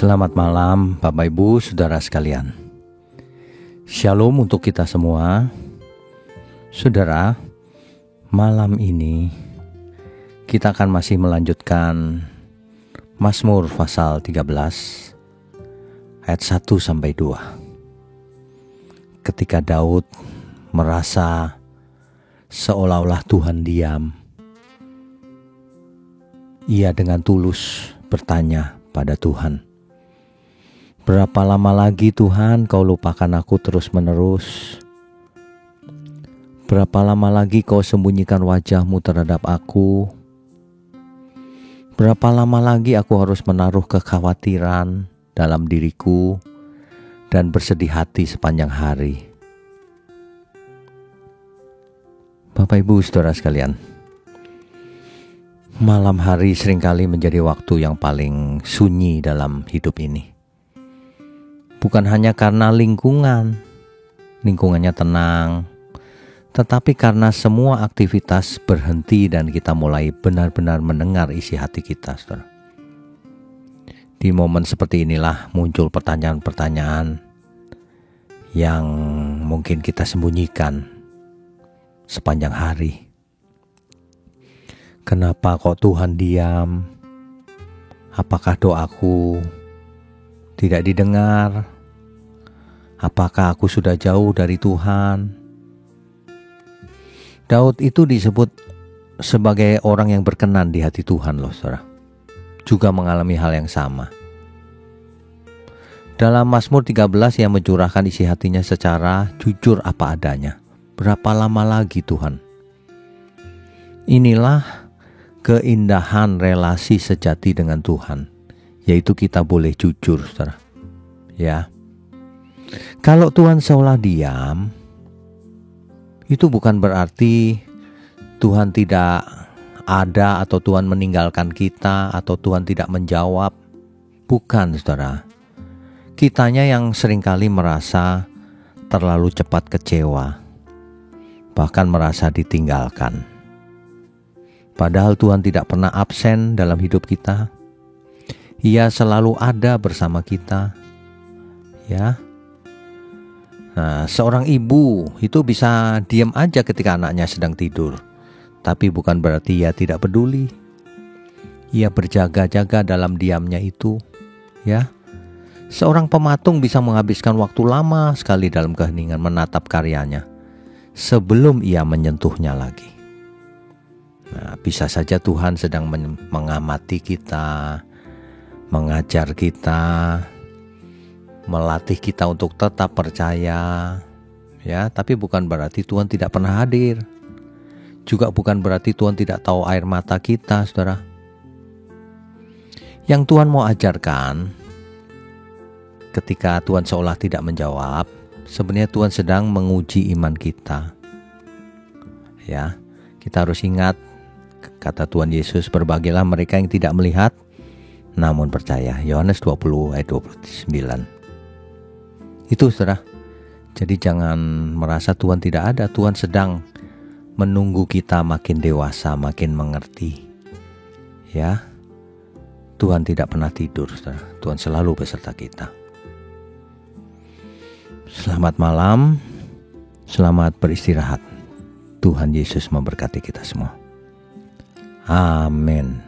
Selamat malam Bapak Ibu Saudara sekalian. Shalom untuk kita semua. Saudara, malam ini kita akan masih melanjutkan Mazmur pasal 13 ayat 1-2. Ketika Daud merasa seolah-olah Tuhan diam, ia dengan tulus bertanya pada Tuhan, "Berapa lama lagi Tuhan kau lupakan aku terus-menerus? Berapa lama lagi kau sembunyikan wajah-Mu terhadap aku? Berapa lama lagi aku harus menaruh kekhawatiran dalam diriku dan bersedih hati sepanjang hari?" Bapak Ibu Saudara sekalian, malam hari seringkali menjadi waktu yang paling sunyi dalam hidup ini. Bukan hanya karena lingkungannya tenang, tetapi karena semua aktivitas berhenti dan kita mulai benar-benar mendengar isi hati kita, saudara. Di momen seperti inilah muncul pertanyaan-pertanyaan yang mungkin kita sembunyikan sepanjang hari. Kenapa kok Tuhan diam? Apakah doaku tidak didengar? Apakah aku sudah jauh dari Tuhan? Daud itu disebut sebagai orang yang berkenan di hati Tuhan loh, saudara. Juga mengalami hal yang sama. Dalam Mazmur 13 ia mencurahkan isi hatinya secara jujur apa adanya. Berapa lama lagi Tuhan? Inilah keindahan relasi sejati dengan Tuhan, yaitu kita boleh jujur, saudara. Ya. Kalau Tuhan seolah diam, itu bukan berarti Tuhan tidak ada atau Tuhan meninggalkan kita atau Tuhan tidak menjawab. Bukan, saudara. Kitanya yang seringkali merasa terlalu cepat kecewa, bahkan merasa ditinggalkan. Padahal Tuhan tidak pernah absen dalam hidup kita. Ia selalu ada bersama kita. Ya. Nah, seorang ibu itu bisa diam aja ketika anaknya sedang tidur. Tapi bukan berarti ia tidak peduli. Ia berjaga-jaga dalam diamnya itu. Ya. Seorang pematung bisa menghabiskan waktu lama sekali dalam keheningan menatap karyanya sebelum ia menyentuhnya lagi. Nah, bisa saja Tuhan sedang mengamati kita, mengajar kita, melatih kita untuk tetap percaya, ya. Tapi bukan berarti Tuhan tidak pernah hadir. Juga bukan berarti Tuhan tidak tahu air mata kita, saudara. Yang Tuhan mau ajarkan, ketika Tuhan seolah tidak menjawab, sebenarnya Tuhan sedang menguji iman kita. Ya, kita harus ingat kata Tuhan Yesus, "Berbahagialah mereka yang tidak melihat namun percaya." Yohanes 20 ayat 29. Itu, saudara. Jadi jangan merasa Tuhan tidak ada. Tuhan sedang menunggu kita makin dewasa, makin mengerti. Ya. Tuhan tidak pernah tidur, saudara. Tuhan selalu beserta kita. Selamat malam. Selamat beristirahat. Tuhan Yesus memberkati kita semua. Amin.